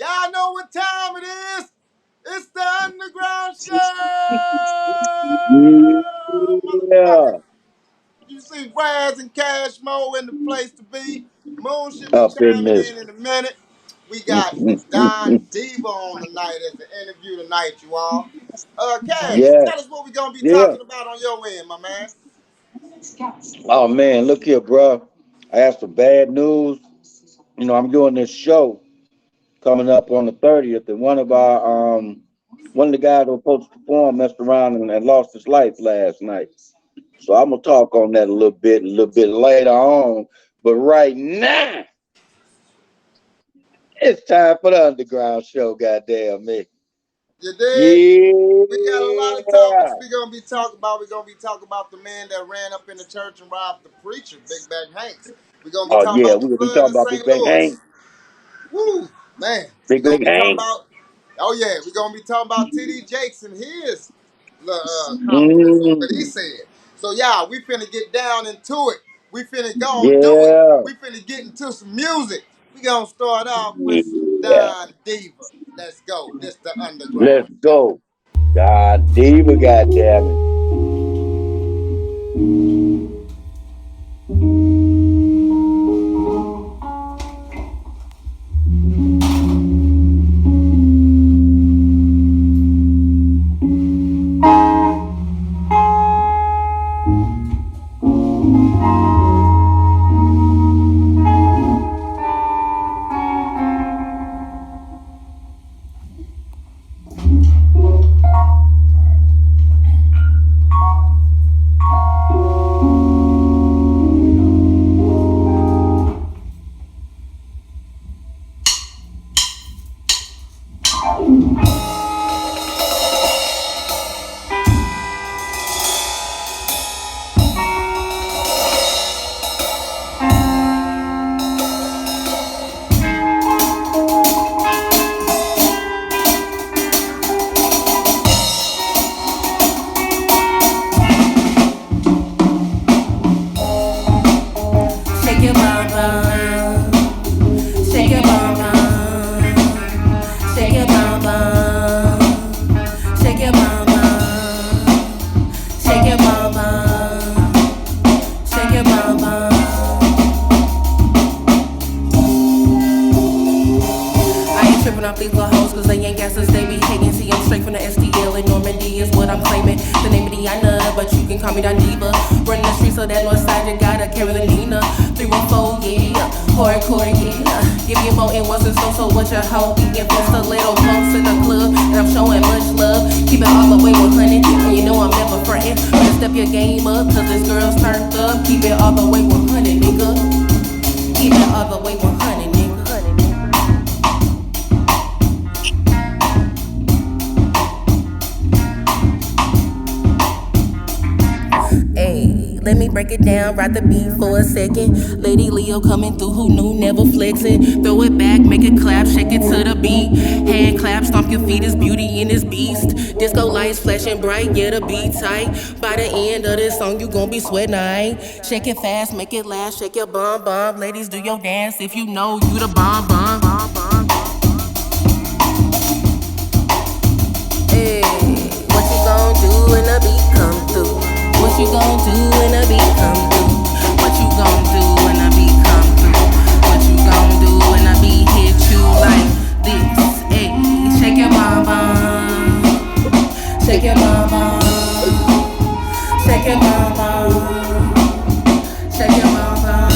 Y'all know what time it is. It's the Underground Show, Yeah, motherfucker. You see Raz and Cash Mo in the place to be. Moon should be up in chiming this. in a minute. We got Don Diva on tonight as the interview tonight, you all. Cash, Yeah, tell us what we're gonna be yeah. talking about on your end, my man. Oh man, look here, bro. I have some bad news. I'm doing this show coming up on the 30th, and one of the guys that was supposed to perform messed around and lost his life last night. So I'm gonna talk on that a little bit later on. But right now, it's time for the underground show. Goddamn me. You dig? We got a lot of topics Yeah. we're gonna be talking about. We're gonna be talking about the man that ran up in the church and robbed the preacher, Big Bag Hanks. We're gonna be Oh talking yeah, about the we're gonna be flood talking in about Big St. Bang Louis. Hank. Woo, man. We're Big gonna Big be talking Hank. about, oh yeah, we're gonna be talking about TD Jakes and his comments and what he Mm, said. So yeah, we finna get down into it. We finna go and do it. yeah. We finna get into some music. We gonna start off with some Yeah. Don Diva. Let's go. This the Let's underground show. go. God Diva, goddamn it. Shake your bum bum, shake your bum bum, shake your bum bum, shake your bum bum, shake your bum bum, shake your bum bum. I ain't tripping off these little hoes cause they ain't gas us, they be hating. See, I'm straight from the STL and Normandy is what I'm claiming. The name of the I know, but you can call me Don Diva. Running the streets so that north side, you gotta carry the Nina. 314, yeah. Hardcore, yeah. Give you more and wasn't so what your hoe eating for the little folks in the club. And I'm showing much love. Keep it all the way 100. And you know I'm never frontin'. Better step your game up, cause this girl's turned up. Keep it all the way 100, nigga. Keep it all the way 100, nigga. Ayy, let me break it down, ride the beat for a second. Lady Leo coming through, who knew, never flexing. Throw it back, make it clap, shake it to the beat. Hand clap, stomp your feet, it's beauty in this beast. Disco lights flashing bright, yeah, the beat tight. By the end of this song, you gon' be sweating, aight? Shake it fast, make it last, shake your bum bum. Ladies, do your dance if you know you the bomb bum. Hey, what you gon' do when the beat come through? What you gon' do when the beat come through? What you gon' do when the beat come through? What you gon' do when the beat hit you like this? Hey, shake your bum bum, shake your bum bum, shake your bum bum, shake your bum bum,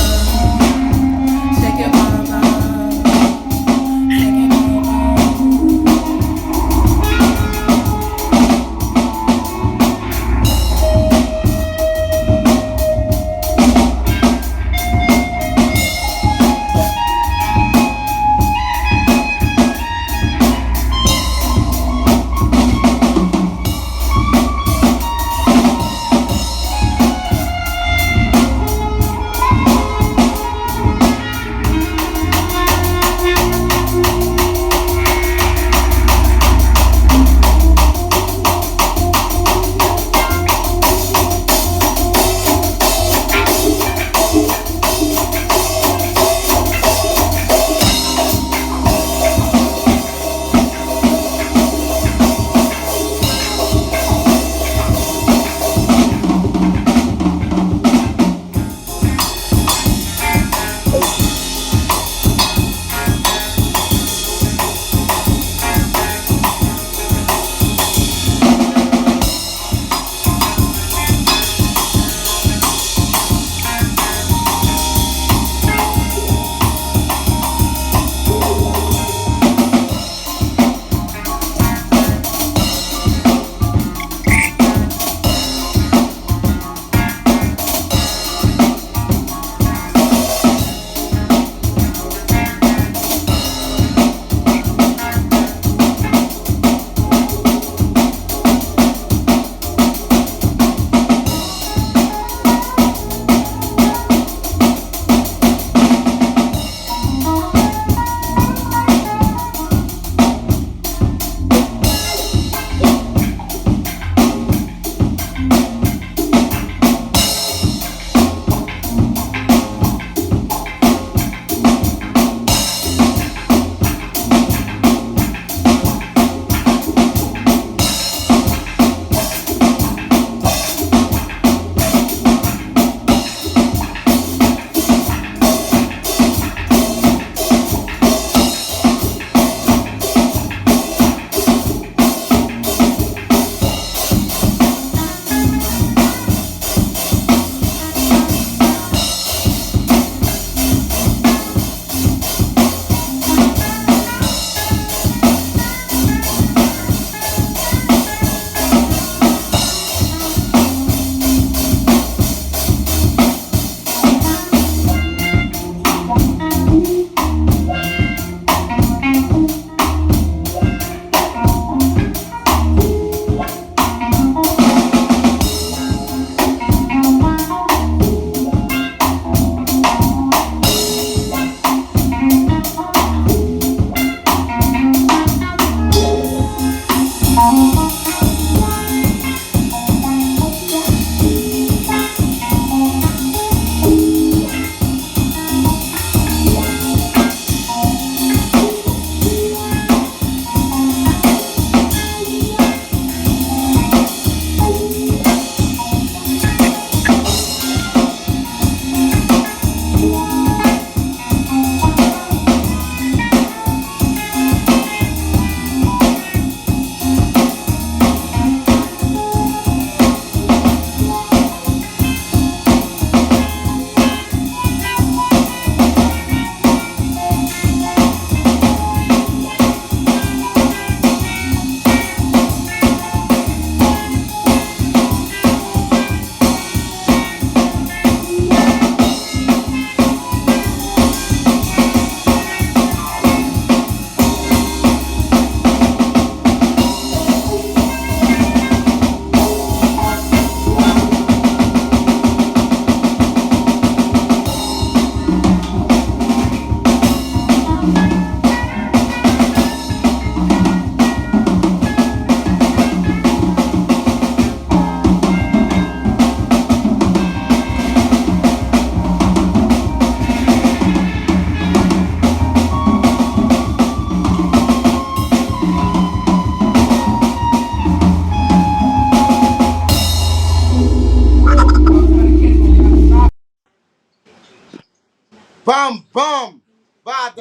shake your bum bum, shake your bum bum.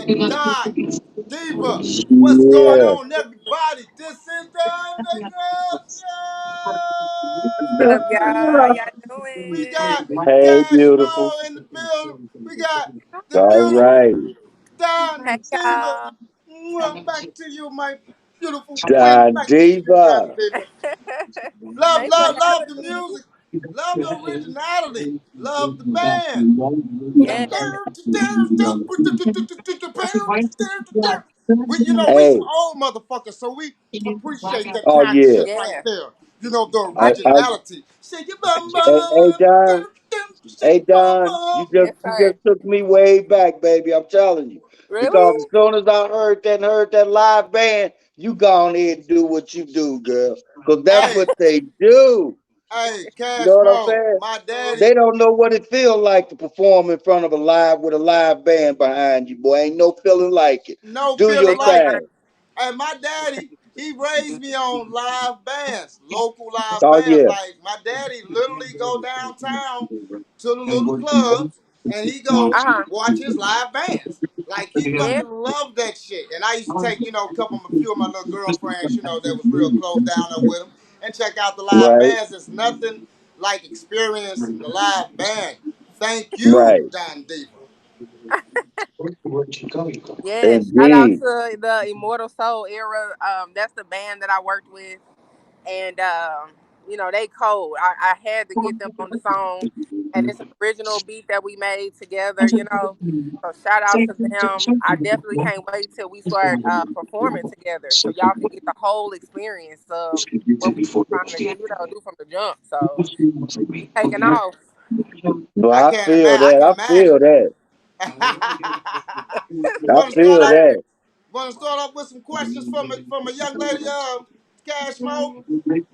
Don Diva. What's going Yeah. on, everybody? This is the Underground What up, y'all? How Show. y'all We doing? got Hey, Cash beautiful. Mo in the building. We got the All beautiful right. Don Hey, Diva. y'all. Back to you, my beautiful queen. Don Back to you, Don Diva. Diva. Love, Thanks for love, love the having me. music. Love the originality. Love the band. Yeah. We, you know, we some Hey. old motherfuckers, so we appreciate that Oh, kind of yeah. shit right Yeah. there. You know, the I, Right. I, originality. Shake your bum hey, bum, Don. shake Hey, your bum Don. bum. Yes, You sir. just took me way back, baby. I'm telling you. Because as Really? soon as I heard that live band, you go on ahead and do what you do, girl. Because that's Hey, what they do. hey, You know Cash what I'm Mo, saying? my daddy, They don't know what it feels like to perform in front of a live with a live band behind you, boy. Ain't no feeling like it. no Do your feeling Ain't no like word. it. thing. And my daddy, he raised me on live bands, local live Oh bands. yeah. Like my daddy literally go downtown to the little clubs and he go Uh-huh. watch his live bands. Like he Yeah. fucking loved that shit. And I used to take, you know, a few of my little girlfriends, you know, that was real close down there with him and check out the live Right. bands. It's nothing like experiencing the live band. Thank you, Right. Don Diva. Yeah. Shout out Indeed. to the Immortal Soul era. That's the band that I worked with. And they cold. I had to get them on the song, and it's an original beat that we made together. So shout out to them. I definitely can't wait till we start performing together, so y'all can get the whole experience of what we trying to do from the jump. So taking off. Well, I I can't feel imagine. I that. can I imagine. feel that. I Want to start feel off? that. Want to start off with some questions from a young lady, Cash Mo?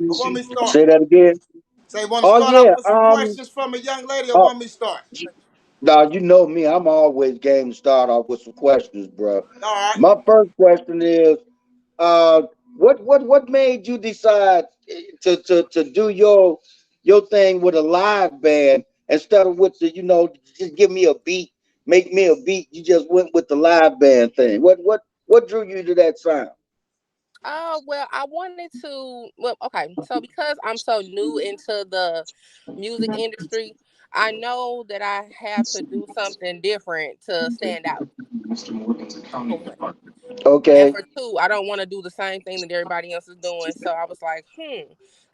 Or want me to start? Say that again. Say, want to Oh start off yeah. with some questions from a young lady, or Oh, want me to start? now you know me. I'm always game to start off with some questions, bro. All right. My first question is, uh, what made you decide to do your thing with a live band instead of with the just give me a beat, make me a beat. You just went with the live band thing. What drew you to that sound? Well, I wanted to. Well, okay. So because I'm so new into the music industry, I know that I have to do something different to stand out. For one. And Okay, for two, I don't want to do the same thing that everybody else is doing. So I was like,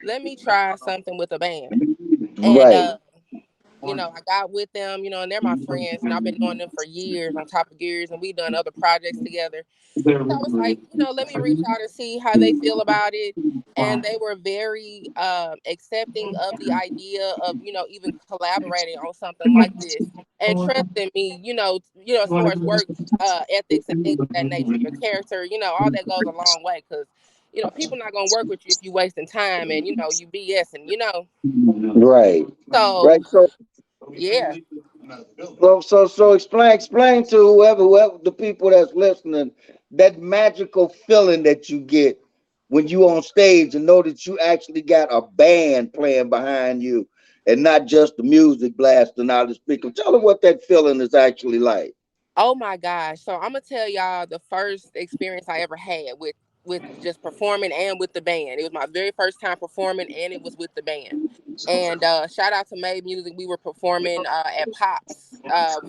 let me try something with a band. And right. I got with them, and they're my friends, and I've been knowing them for years on top of years, and we've done other projects together. So I was like, let me reach out and see how they feel about it. And they were very accepting of the idea of, even collaborating on something like this and trusting me, as far as work ethics and things of that nature, your character, all that goes a long way because, people not gonna work with you if you wasting time and you BSing. Right. Right. So yeah. So explain to whoever the people that's listening that magical feeling that you get when you on stage and know that you actually got a band playing behind you and not just the music blasting out of the speaker. Tell them what that feeling is actually like. Oh my gosh. So I'm gonna tell y'all the first experience I ever had with just performing and with the band. It was my very first time performing and it was with the band. And shout out to Made Music. We were performing at Pops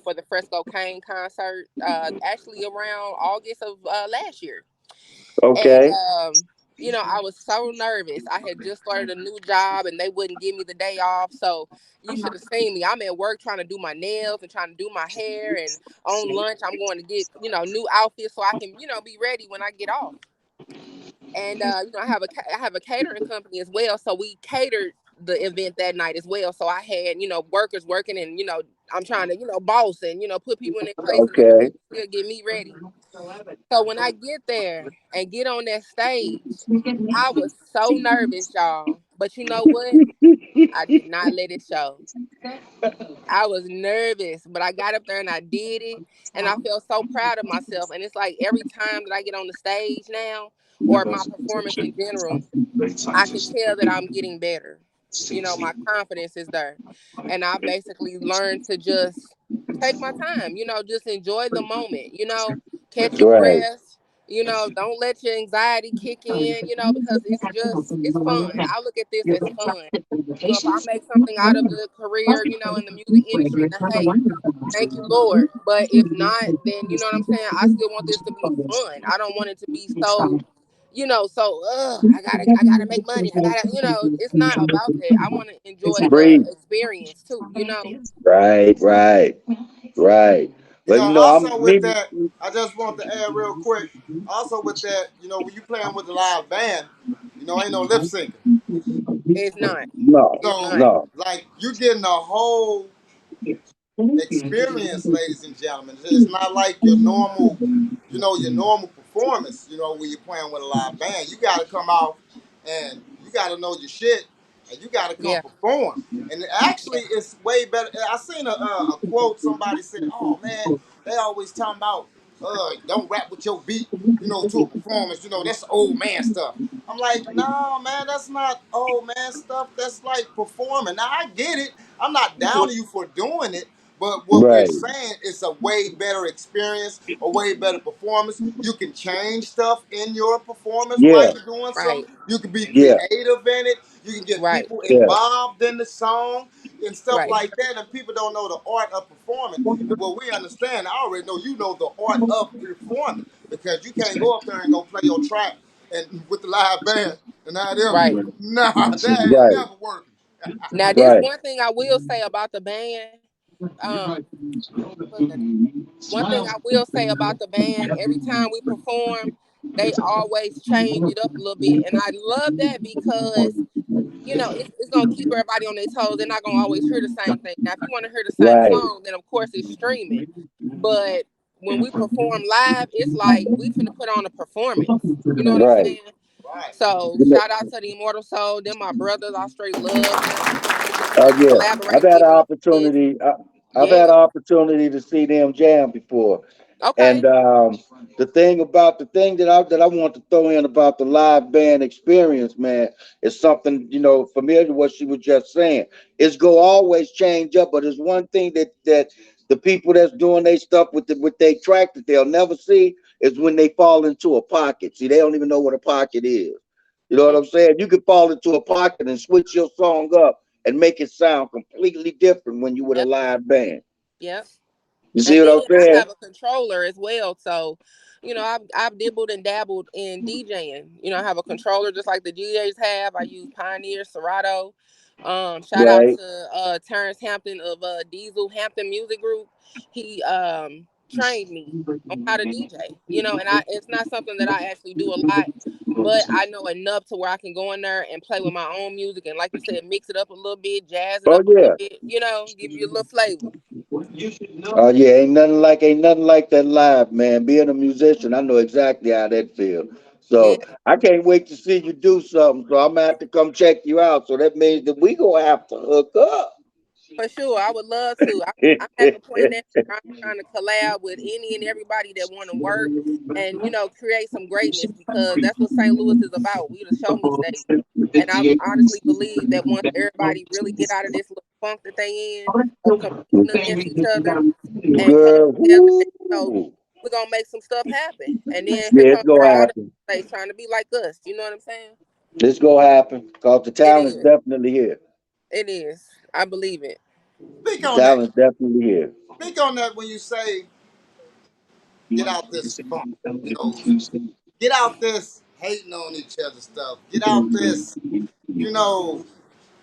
for the Fresco Kane concert actually around August of last year. And Okay. I was so nervous. I had just started a new job and they wouldn't give me the day off. So you should have seen me. I'm at work trying to do my nails and trying to do my hair. And on lunch, I'm going to get, new outfits so I can, be ready when I get off. And I have a catering company as well. So we catered the event that night as well. So I had, workers working and, I'm trying to, boss and, put people in their place and at the Okay. same time still get me ready. So when I get there and get on that stage, I was so nervous, y'all. But you know what? I did not let it show. I was nervous, but I got up there and I did it. And I felt so proud of myself. And it's like every time that I get on the stage now, or my performance in general, I can tell that I'm getting better. My confidence is there. And I basically learned to just take my time, just enjoy the moment. Catch your Right. breath. Don't let your anxiety kick in. Because it's fun. I look at this as fun. So if I make something out of the career, in the music industry, then hey, thank you, Lord. But if not, then you know what I'm saying. I still want this to be fun. I don't want it to be so, I gotta make money. I gotta, it's not about that. I want to enjoy the Free. experience too. Right, right, right. But Also with that, I just want to add real quick. Also with that, when you playing with a live band, ain't no lip syncing. It's not. no, It's So, not. no. like, you getting a whole experience, ladies and gentlemen. It's not like your normal performance, when you're playing with a live band. You got to come out and you got to know your shit and you got to come Yeah. perform. And actually, Yeah. it's way better. I seen a quote somebody said, "Oh man, they always talking about don't rap with your beat, to a performance. That's old man stuff." I'm like, no, man, that's not old man stuff. That's like performing. Now I get it. I'm not down to you for doing it, but what we're Right. saying is a way better experience, a way better performance. You can change stuff in your performance while Yeah, you're doing Right. something. You can be yeah, creative in it. You can get Right. people yeah. involved in the song and stuff Right. like that. And people don't know the art of performing. And what we understand, I already know you know the art of performing because you can't go up there and go play your track and with the live band and have them. Right. Nah, that ain't Right, never working. Now, this right, one thing I will say about the band. Um, look at it. One thing I will say about the band, every time we perform, they always change it up a little bit, and I love that because it's gonna keep everybody on their toes. They're not gonna always hear the same thing. Now, if you want to hear the same right, song, then of course it's streaming. But when we perform live, it's like we finna put on a performance. You know what I'm right. saying? Right. So You know, shout out to the Immortal Soul. They're my brothers. I straight love them. oh They yeah, I've collaborate had with an me on this. opportunity. I've Yeah. had an opportunity to see them jam before. And Okay. the thing that I want to throw in about the live band experience, man, is something familiar to what she was just saying. It's go always change up, but there's one thing that the people that's doing their stuff with their track that they'll never see is when they fall into a pocket. See, they don't even know what a pocket is. You know what Mm, I'm saying? You could fall into a pocket and switch your song up and make it sound completely different when you with a yep. live band. Yep. You see And what then I'm I saying? have a controller as well. So, I've dibbled and dabbled in DJing. I have a controller just like the DJs have. I use Pioneer, Serato. Shout out Right. to Terrence Hampton of Diesel Hampton Music Group. He trained me on how to DJ. And it's not something that I actually do a lot, but I know enough to where I can go in there and play with my own music and, like you said, mix it up a little bit, jazz it Oh up a little yeah. bit. Give you a little flavor. Oh yeah. Ain't nothing like that live, man. Being a musician, I know exactly how that feels. Yeah. So I can't wait to see you do something. So I'm gonna have to come check you out. So that means that we gonna have to hook up. For sure, I would love to. I'm at the point now where I'm trying to collab with any and everybody that want to work and create some greatness because that's what St. Louis is about. We the show me state, and I honestly believe that once everybody really get out of this little funk that they in of competing against each other and coming Girl, together, then, woo. we're gonna make some stuff happen. And then here Yeah, it's comes gonna girl out of happen. the place trying to be like us. You know what I'm saying? It's gonna happen. Cause the It talent's is. definitely here. It is. I believe it. Speak The on that. talent's definitely here. Speak on that when you say get out this funk. You know, get out this hating on each other stuff. Get out this, you know,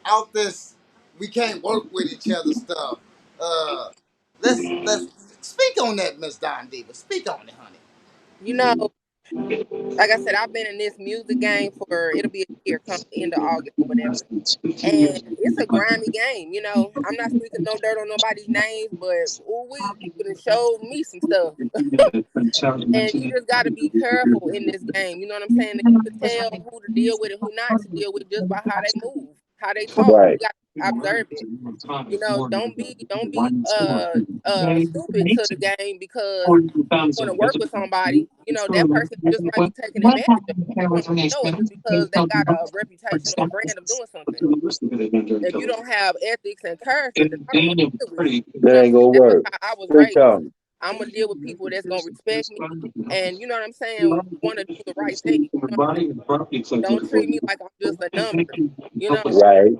out this we can't work with each other stuff. Uh, let's speak on that, Miss Don Diva. Speak on it, honey. You know, like I said, I've been in this music game for it'll be a year come the end of August or whatever. And it's a grimy game, I'm not speaking no dirt on nobody's names, but ooh we people done showed me some stuff. And you just gotta be careful in this game. You know what I'm saying? And you can tell who to deal with and who not to deal with just by how they move, how they talk. Right. You gotta observe it. Don't be stupid to the game because want to work with somebody, that person just might be taking advantage of you. You don't even know it just because they got a reputation or a brand of doing something. If you don't have ethics and character, then I don't want to deal with you. You know That what I'm ain't saying? gonna That's just work. how I was Preach raised. on. I'm gonna deal with people that's gonna respect me, and you know what I'm saying, want to do the right thing. You know what I mean? Don't treat me like I'm just a number. You know. Right.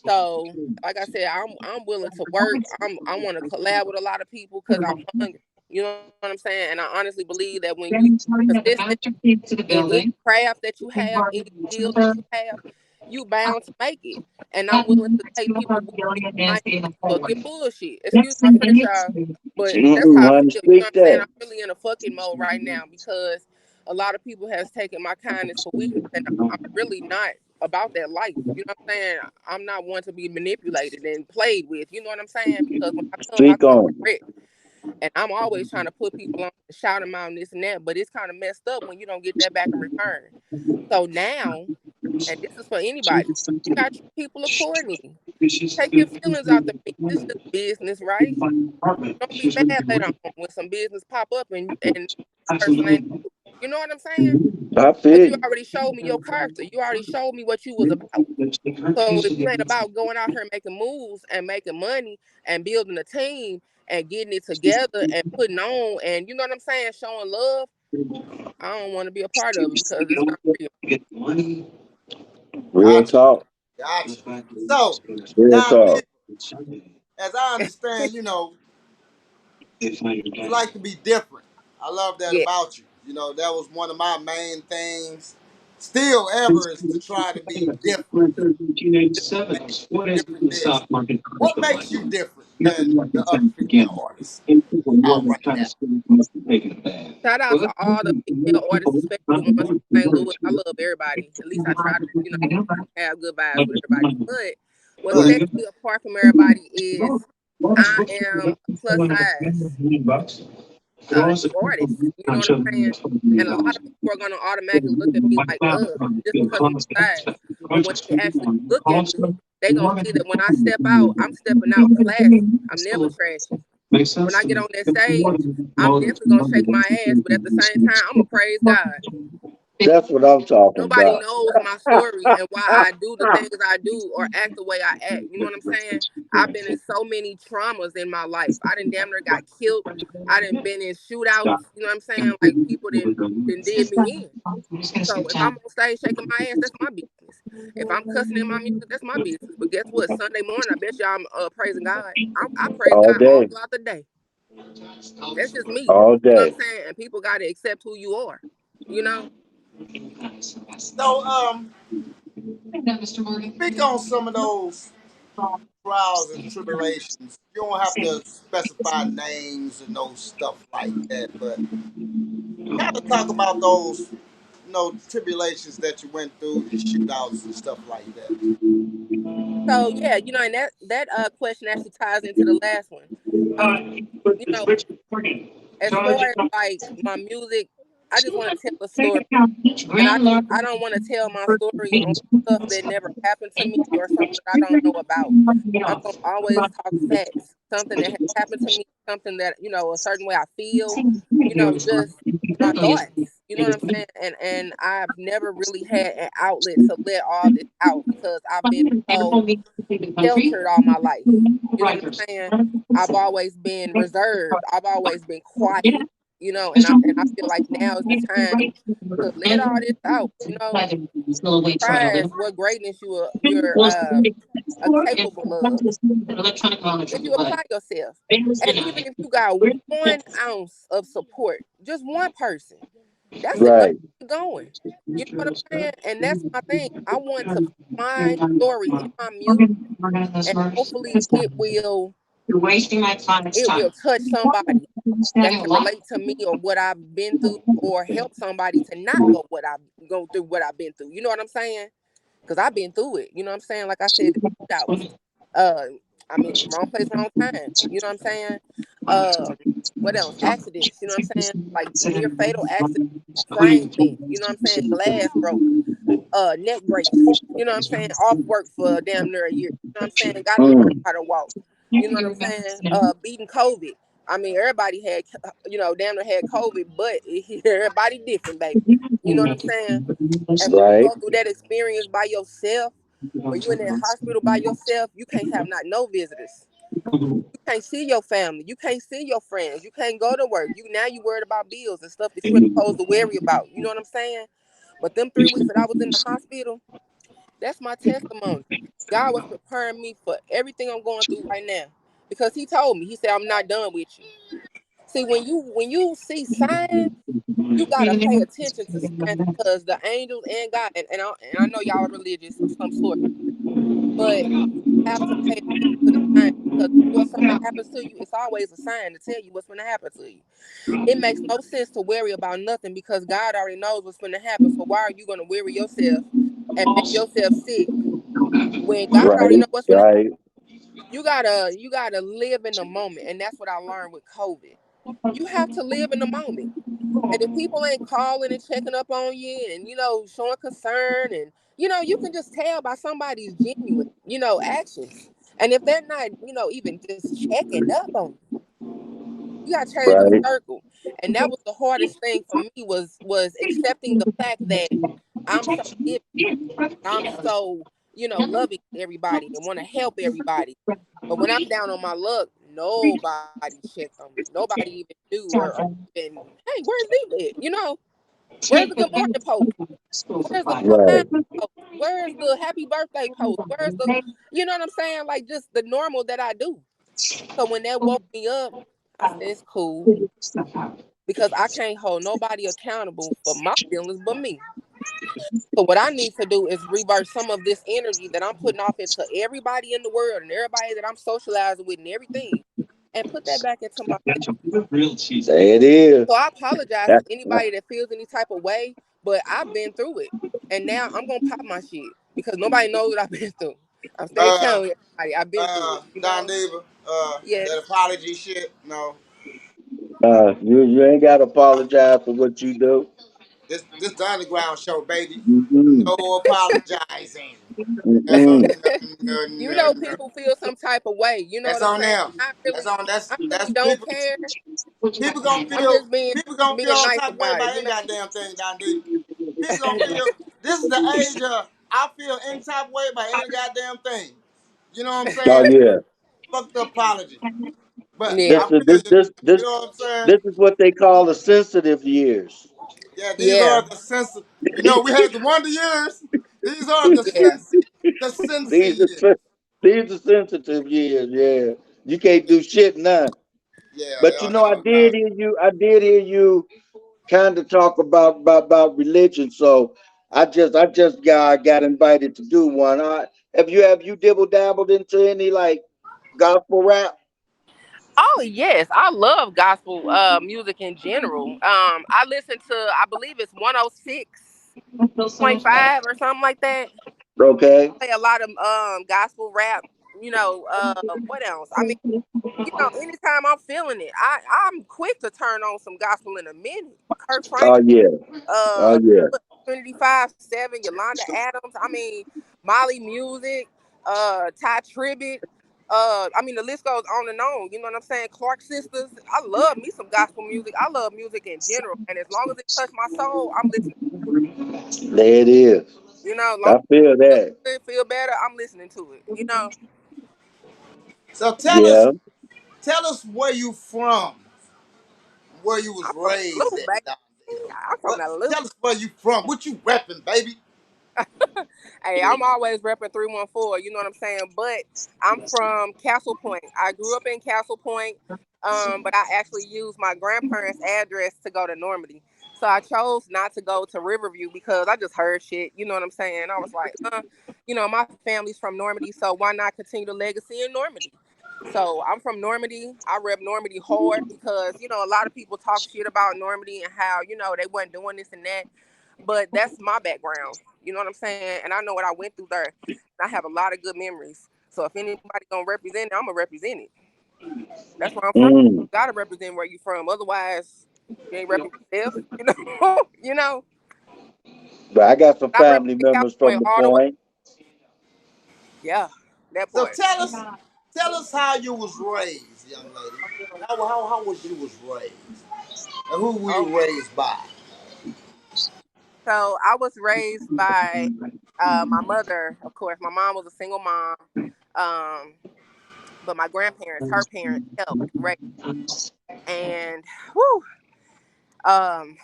So, like I said, I'm willing to work. I want to collab with a lot of people because I'm hungry. You know what I'm saying? And I honestly believe that when you consistent in any craft that you have, any skill that you have, you bound to make it. And I'm willing to take people with me when I ain't fucking bullshit. Excuse my French, y'all, but that's how I Want to feel. You know speak what I'm saying? that? I'm really in a fucking mode right now because a lot of people has taken my kindness for weakness, and I'm really not about that life. You know what I'm saying? I'm not one to be manipulated and played with. You know what I'm saying? Because when I Speak come on. correct. And I'm always trying to put people on, shout them out, and this and that. But it's kind of messed up when you don't get that back in return. So now, and this is for anybody, you got to treat people accordingly. Take your feelings out the mix. This is business, right? Don't be mad later on when some business pop up and person ain't. You know what I'm saying? I Because feel you you. already showed me your character. You already showed me what you was about. So if you ain't about going out here making moves and making money and building a team and getting it together and putting on and you know what I'm saying, showing love, I don't want to be a part of it because it's not real. Real Gotcha, talk. gotcha. So, Real Don P, talk. as I understand, you like to be different. I love that Yeah. about you. That was one of my main things. Still, ever is to try to be different. Make different this. What makes you different than the other female artists out right now? Shout out to all the female artists, especially the ones from St. Louis. I love everybody. At least I try to, have good vibes with everybody. But what But sets me apart from everybody is I am a plus size artist. You know what I'm saying? And a lot of people are gonna automatically look at me like, just because you size. But when they actually look at me, they gonna see that when I step out, I'm stepping out classy. I'm never trashy. When I get on that stage, I'm definitely gonna shake my ass, but at the same time, I'm gonna praise God. That's what I'm talking Nobody about. knows my story and why I do the things I do or act the way I act. You know what I'm saying? I've been in so many traumas in my life. I didn't damn near got killed. I didn't been in shootouts. You know what I'm saying? Like people didn't did me in. So if I'm on stage shaking my ass, that's my business. If I'm cussing in my music, that's my business. But guess what? Sunday morning, I bet you I'm praising God. I praise All God all day. throughout the day. That's just me. All You know what day. I'm saying? And people got to accept who you are. You know? so, speak on some of those trials and tribulations. You don't have to specify names and no stuff like that, but kind of talk about those, tribulations that you went through and shootouts and stuff like that. So yeah, and that question actually ties into the last one. Um, you know, as far as like my music, I just want to tell a story, and I don't want to tell my story on stuff that never happened to me or something that I don't know about. I'm gonna always talk facts, something that has happened to me, something that a certain way I feel, just my thoughts. You know what I'm saying? And I've never really had an outlet to let all this out because I've been so sheltered all my life. You know what I'm saying? I've always been reserved. I've always been quiet. And I feel like now is the time to let all this out. Surprise what greatness are capable of if you apply yourself. And even if you got 1 ounce of support, just one person, that's enough Right. to keep going. You know what I'm saying? And that's my thing. I want to find story in my music, and hopefully it will touch somebody that can relate to me or what I've been through, or help somebody to not go through what I've been through. You know what I'm saying? Because I've been through it. You know what I'm saying? Like I said, the shootouts. Uh, wrong place, wrong time. You know what I'm saying? Um, what else? Accidents. You know what I'm saying? Like near fatal accidents, frame bent. You know what I'm saying? Glass broke. Neck brace. You know what I'm saying? Off work for damn near a year. You know what I'm saying? Got to learn Mm. how to walk. You know what I'm saying? Beating COVID. Everybody had, damn near had COVID, but everybody different, baby. You know what I'm saying? And when you Right. go through that experience by yourself, when you in that hospital by yourself, you can't have not no visitors. You can't see your family. You can't see your friends. You can't go to work. You worried about bills and stuff that you ain't supposed to worry about. You know what I'm saying? But them 3 weeks that I was in the hospital, that's my testimony. God was preparing me for everything I'm going through right now. Because he told me, he said, I'm not done with you. See, when you see signs, you gotta pay attention to signs because the angels and God and I know y'all are religious of some sort, but you have to pay attention to the signs because before something happens to you, it's always a sign to tell you what's going to happen to you. It makes no sense to worry about nothing because God already knows what's going to happen. So why are you going to worry yourself and make yourself sick when God already Right, knows what's going to happen? right, You gotta live in the moment, and that's what I learned with COVID. You have to live in the moment. And if people ain't calling and checking up on you and, showing concern and, you can just tell by somebody's genuine, actions. And if they're not, even just checking up on you, you gotta change the right, circle. And that was the hardest thing for me was accepting the fact that I'm so giving. I'm so, loving everybody and want to help everybody. But when I'm down on my luck, nobody checked on me. Nobody even knew or even, hey, where's Lee at? Where's the good morning post? Where's the good right. night post? Where's the happy birthday post? Where's the, you know what I'm saying? Like just the normal that I do. So when that woke me up, I said, it's cool because I can't hold nobody accountable for my feelings but me. So what I need to do is reverse some of this energy that I'm putting off into everybody in the world and everybody that I'm socializing with and everything and put that back into my life. There it is. So I apologize to That, anybody that feels any type of way, but I've been through it. And now I'm gonna pop my shit because nobody knows what I've been through. I'm stay Uh, telling everybody I've been through Don it. Diva, Yes. that apology shit. No, you ain't got to apologize for what you do. this the underground show, baby. Mm-mm. No apologizing. No, Mm-mm. no. People feel some type of way. You know That's what I'm on saying? them. That's on I that's really don't people. care. People gonna I'm feel just being people gonna feel all nice type of way about it, about you any know? goddamn thing, Don Diva. People gonna feel this is the age of I feel any type of way about any goddamn thing. You know what I'm Oh saying? yeah. Fuck the apology. But Yeah. I feel you. You know what I'm saying? This is what they call the sensitive years. Yeah, these Yeah. are the sense. You know, we had the wonder years. These are Yeah. the sincere these are years. these are sensitive years. Yeah, you can't do shit now. Yeah, But you know, I no. did hear you. I did hear you kind of talk about religion. So I just got invited to do one. Have you dibble dabbled into any like gospel rap? Oh yes, I love gospel music in general. I listen to I believe it's 106.5 or something like that. Okay. Play a lot of gospel rap. What else? I mean, anytime I'm feeling it, I'm quick to turn on some gospel in a minute. Kirk Oh Franklin, yeah. Oh uh, yeah. Trinity 5-7, Yolanda Adams. I mean, Molly Music, Ty Tribbett. I mean, the list goes on and on. You know what I'm saying? Clark Sisters. I love me some gospel music. I love music in general, and as long as it touch my soul, I'm listening to it. There it is. As long I as feel it that. feel good, feel better, I'm listening to it. So Yeah. tell us where you from, where you was I'm from the raised loop, at, baby. Don Diva. I'm from What? the loop. Tell us where you from. What you repping, baby? Hey, I'm always repping 314. You know what I'm saying? But I'm from Castle Point. I grew up in Castle Point, but I actually used my grandparents' address to go to Normandy. So I chose not to go to Riverview because I just heard shit. You know what I'm saying? I was like, my family's from Normandy, so why not continue the legacy in Normandy? So I'm from Normandy. I rep Normandy hard because a lot of people talk shit about Normandy and how they wasn't doing this and that, but that's my background. You know what I'm saying? And I know what I went through there. And I have a lot of good memories. So if anybody gonna represent it, I'm gonna represent it. That's where I'm from. Mm. You gotta represent where you from. Otherwise, you ain't repping yourself. You know. you know. But I got some I family represent California members from the all the way. point. Yeah, that So part. tell us how you was raised, young lady. How was you was raised, and who were Oh, you raised by? so I was raised by my mother. Of course, my mom was a single mom. Um, but my grandparents, her parents, helped raise. And whew, um,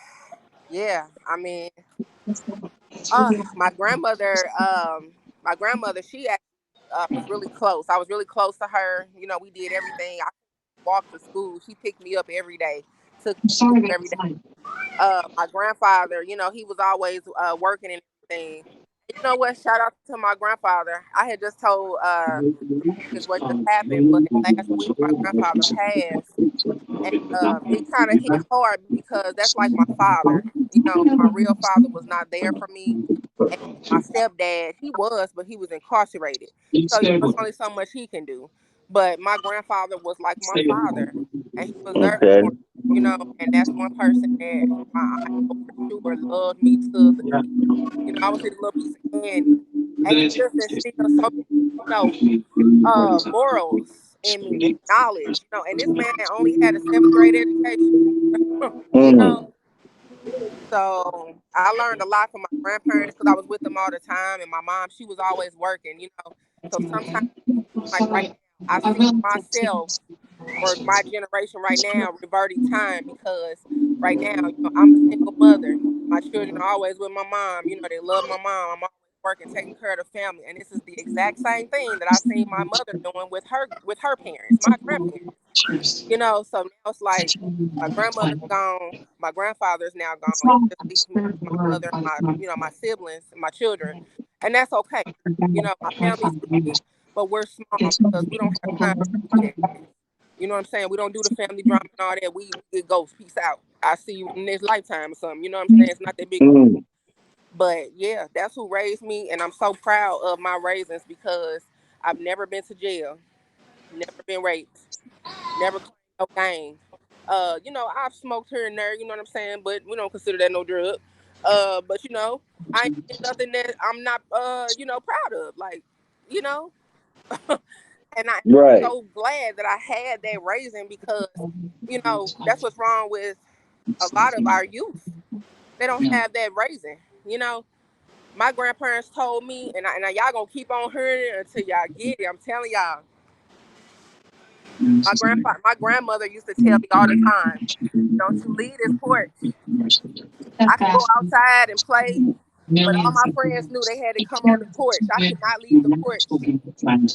yeah, I mean, my grandmother, she actually was really close. I was really close to her. You know, we did everything. I walked to school. She picked me up every day, took me to school every day. My grandfather, you know, he was always working and everything. You know what? Shout out to my grandfather. I had just told is what just happened, but last week my grandfather passed, and it kind of hit hard because that's like my father. You know, my real father was not there for me, and my stepdad, he was, but he was incarcerated. So you know, it's only so much he can do. But my grandfather was like my father, and he was there Okay. for me. You know, and that's one person that I know for sure loved me to the T. You know, I was his little piece of candy, and he just instilled so many, you know, morals in me and knowledge. You know, and this man only had a seventh grade education. You know, Mm. so I learned a lot from my grandparents because I was with them all the time, and my mom, she was always working. You know, so sometimes like right now, I see myself or my generation right now reverting time because right now, you know, I'm a single mother. My children are always with my mom. You know, they love my mom. I'm always working, taking care of the family, and this is the exact same thing that I seen my mother doing with her parents, my grandparents. You know, so now it's like my grandmother's gone, my grandfather's now gone. It just leaves me with my mother, and my, you know, my siblings, and my children, and that's okay. You know, my family's big, but we're small because we don't have time to do that. You know what I'm saying? We don't do the family drama and all that. We get ghosts. Peace out. I see you in this lifetime or something. You know what I'm saying? It's not that big. Mm. But yeah, that's who raised me, and I'm so proud of my raisins because I've never been to jail, never been raped, never claimed no gang. You know, I've smoked here and there. You know what I'm saying? But we don't consider that no drug. But you know, I ain't did nothing that I'm not, you know, proud of. Like, you know, and I'm Right. so glad that I had that raising because, you know, that's what's wrong with a lot of our youth. They don't have that raising. You know, my grandparents told me, and y'all gonna keep on hearing it until y'all get it. I'm telling y'all, my grandmother used to tell me all the time, "Don't you leave this porch." I could go outside and play, but all my friends knew they had to come on the porch. I could not leave the porch.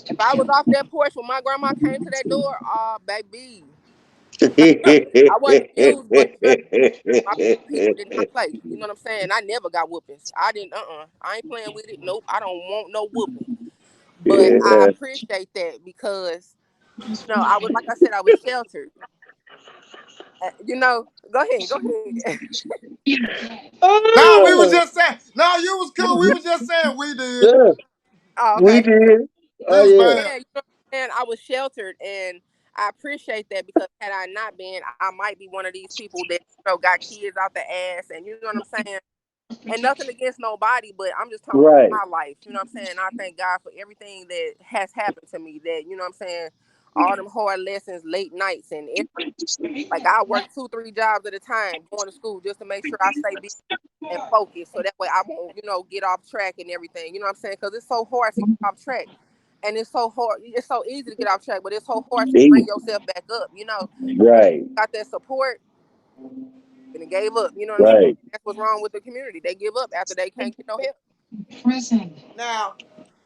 If I was off that porch when my grandma came to that door, oh baby, I wasn't abused, but just my people did not play. You know what I'm saying? I never got whoopings. I didn't. I ain't playing with it. Nope. I don't want no whooping. But I Yeah. appreciate that because you know I was, like I said, I was sheltered. You know, go ahead, go ahead. No, we was Oh, just saying. No, you was cool. We was just saying we did. yeah, Oh, we okay. did. We Oh was yeah. Yeah, bad. you know what I'm saying? I was sheltered and I appreciate that because had I not been, I might be one of these people that, you know, got kids out the ass and you know what I'm saying? And nothing against nobody, but I'm just talking Right. about my life. You know what I'm saying? I thank God for everything that has happened to me that, you know what I'm saying? All them hard lessons, late nights and like I work 2, 3 jobs at a time going to school just to make sure I stay busy and focused so that way I won't, you know, get off track and everything. You know what I'm saying? Because it's so hard to get off track. And it's so hard. It's so easy to get off track, but it's so hard to bring Easy. yourself back up. You know, Right. got that support and it gave up. You know what I'm saying? Right. That's what's wrong with the community. They give up after they can't get no help. Now,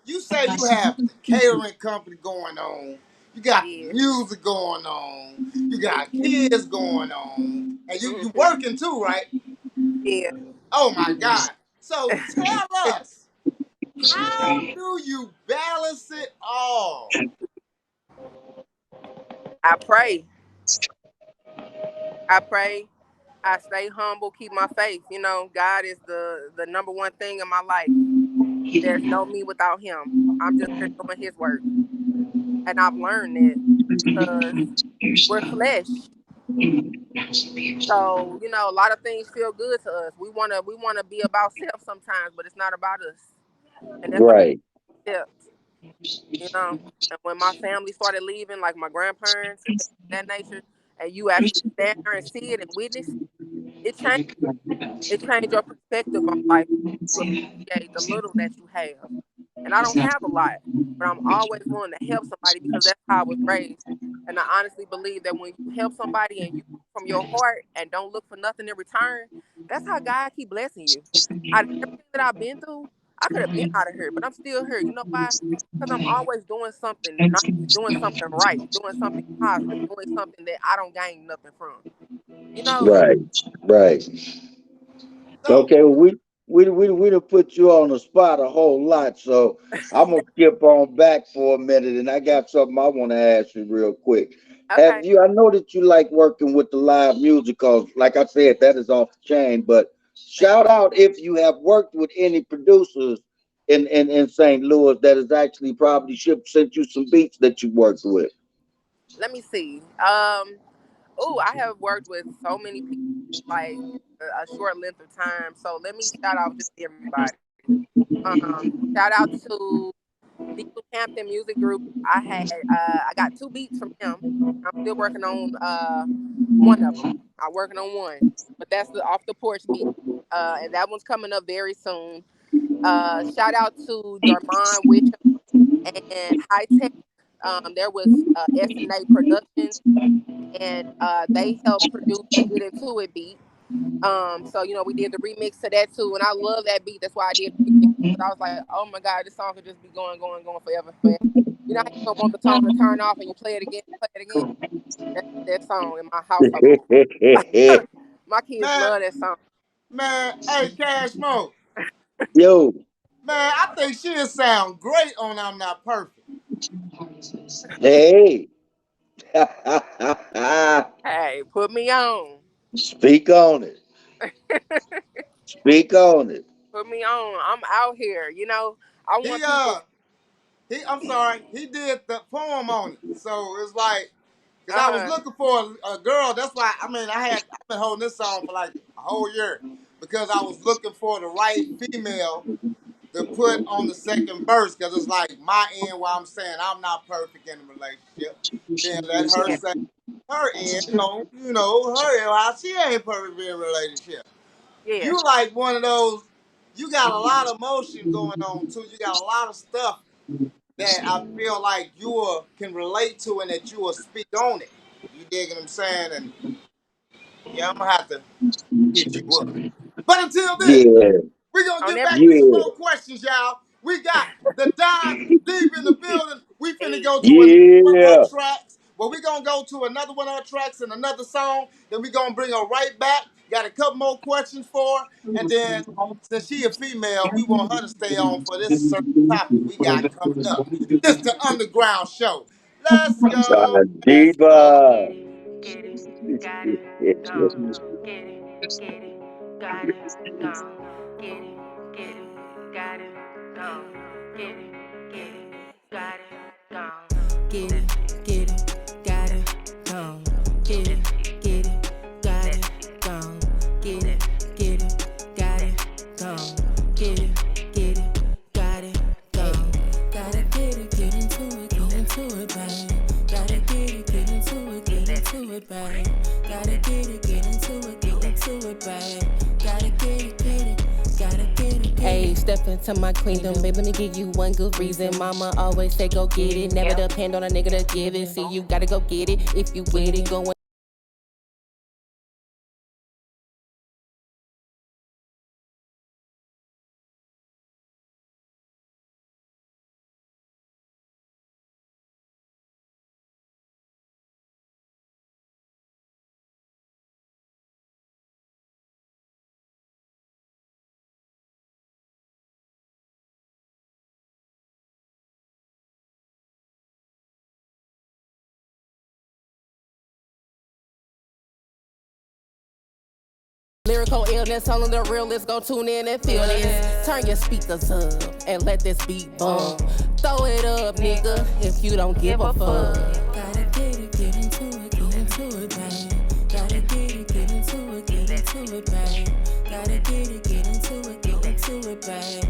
you say you have the catering company going on. You got Yeah. music going on. You got kids going on. And you Hmm. working too, right? Yeah. Oh my God. So tell us, how do you balance it all? I pray. I pray. I stay humble, keep my faith. You know, God is the number one thing in my life. There's no me without him. I'm just here doing his work. And I've learned that because we're flesh. So, you know, a lot of things feel good to us. We wanna be about self sometimes, but it's not about us. And that's what Right. I accept, you know. And when my family started leaving, like my grandparents and things of that nature, and you actually stand there and see it and witness, it changed. It changed your perspective on life. You appreciate the little that you have. And I don't have a lot, but I'm always willing to help somebody because that's how I was raised. And I honestly believe that when you help somebody and you from your heart and don't look for nothing in return, that's how God keep blessing you. Out of everything that I've been through, I could have been out of here, but I'm still here. You know why? Because I'm always doing something nice, doing something right, doing something positive, doing something that I don't gain nothing from. You know? Right, right. So, Okay, well, we done put you on the spot a whole lot, so I'm gonna skip on back for a minute, and I got something I want to ask you real quick. Okay. Have you? I know that you like working with the live music, cause like I said, that is off the chain. But Thank shout out if you have worked with any producers in St. Louis that has actually probably sent you some beats that you worked with. Let me see. I have worked with so many people like a short length of time. So let me shout out just everybody. Shout out to Diesel Hampton Music Group. I got 2 beats from him. I'm still working on one of them. I'm working on one, but that's the off the porch beat, and that one's coming up very soon. Shout out to Darmon Witcher and High Tech. There was SNA Productions, and they helped produce the Get Into It beat. So we did the remix to that too, and I love that beat. That's why I did the remix. But I was like, oh my god, this song could just be going, going, going forever, forever. You know how you don't want the song to turn off and you play it again. That's that song in my household. My kids man, love that song. hey, Cash Mo. Yo, Man, I think she'll sound great on I'm Not Perfect. hey, Hey, put me on. speak on it. Speak on it. Put me on. I'm out here. I He want people. I'm sorry, he did the poem on it. So it's like, cause I was Uh looking for a girl. That's why I've been holding this song for like a whole year because I was looking for the right female to put on the second verse. Cause it's like my end where I'm saying I'm not perfect in a relationship. Then let her yeah, say her end, her end how she ain't perfect in a relationship. yeah, You like one of those. You got a lot of emotion going on too. You got a lot of stuff that I feel like you can relate to and that you will speak on it. You dig what I'm saying? And yeah, I'm gonna have to hit you up. But until then, Yeah, we're gonna on get every back to some yeah, more questions, y'all. We got the Don Deep in the building. We finna hey, go to another one of her yeah. tracks. Well, we're gonna go to another one of her tracks and another song. Then we're gonna bring her right back. Got a couple more questions for her. And then since she a female, we want her to stay on for this certain topic we got coming up. This the underground show. Let's go. Let's go. Diva. Get it, got it, gone. Get it, got it, gone. Get it, got it, gone. Get it, got it, gone. Get it, got it, gone. Get it, got it, gone. Get it, got it, gone. Get it, got it, gone. Gotta get into it, babe. Gotta get into it, babe. Gotta get into it, babe. Gotta get it. Hey, step into my queendom, babe. Let me give you one good reason. Mama always say go get it. Never depend on a nigga to give it. See, you gotta go get it. If you with it, go lyrical illness, only the realest gon' tune in and feel this. Turn your speakers up and let this beat bump. Throw it up, nigga, if you don't give a fuck. Gotta get into it, babe. Gotta get into it, babe. Gotta get into it, babe.